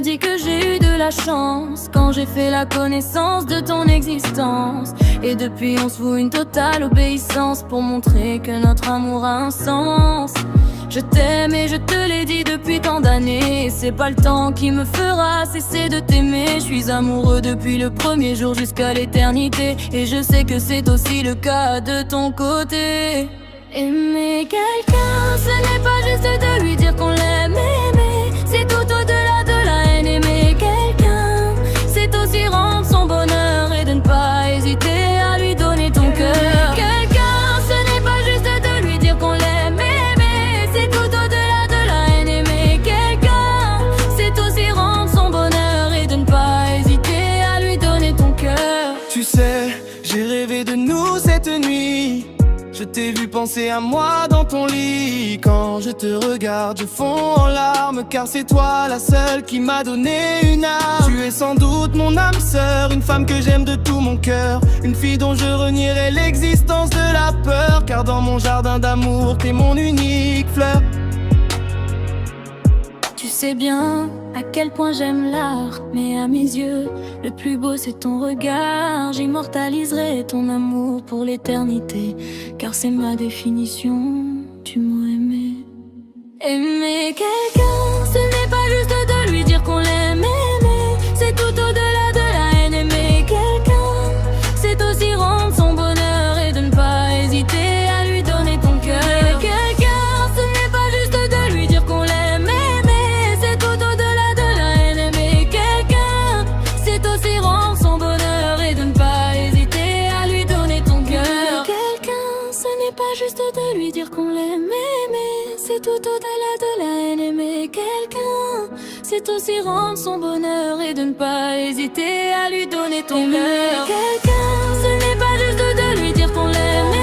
dis que j'ai eu de la chance quand j'ai fait la connaissance de ton existence. Et depuis on se voue une totale obéissance pour montrer que notre amour a un sens. Je t'aime et je te l'ai dit depuis tant d'années. C'est pas le temps qui me fera cesser de t'aimer. Je suis amoureux depuis le premier jour jusqu'à l'éternité. Et je sais que c'est aussi le cas de ton côté. Aimer quelqu'un, ce n'est pas juste de lui dire qu'on l'aime. Aimer, c'est tout au-delà de la haine. Aimer quelqu'un, c'est aussi rendre son bonheur et de ne pas hésiter à lui donner ton cœur. Quelqu'un, ce n'est pas juste de lui dire qu'on l'aime. Aimer, c'est tout au-delà de la haine. Aimer quelqu'un, c'est aussi rendre son bonheur et de ne pas hésiter à lui donner ton cœur. Tu sais, j'ai rêvé de nous cette nuit. Je t'ai vu penser à moi dans ton lit. Quand je te regarde, je fonds en larmes, car c'est toi la seule qui m'a donné une âme. Tu es sans doute mon âme sœur, une femme que j'aime de tout mon cœur, une fille dont je renierai l'existence de la peur. Car dans mon jardin d'amour, t'es mon unique fleur. Tu sais bien à quel point j'aime l'art, mais à mes yeux, le plus beau c'est ton regard. J'immortaliserai ton amour pour l'éternité, car c'est ma définition, tu m'as aimé. Aimer quelqu'un, ce n'est pas juste de lui dire qu'on l'aime. Aimer, c'est tout au-delà de la haine. Aimer quelqu'un, c'est aussi rendre son bonheur et de ne pas hésiter à lui donner ton cœur. Quelqu'un, ce n'est pas juste de lui dire qu'on l'aime. Aimer, c'est tout au-delà de la haine. Aimer quelqu'un, c'est aussi rendre son bonheur et de ne pas hésiter à lui donner ton cœur. Quelqu'un, ce n'est pas juste de lui dire qu'on l'aime. Aimer, c'est tout au-delà de la haine. Aimer quelqu'un, c'est aussi rendre son bonheur et de ne pas hésiter à lui donner ton cœur. Quelqu'un, ce n'est pas juste de lui dire qu'on l'aime.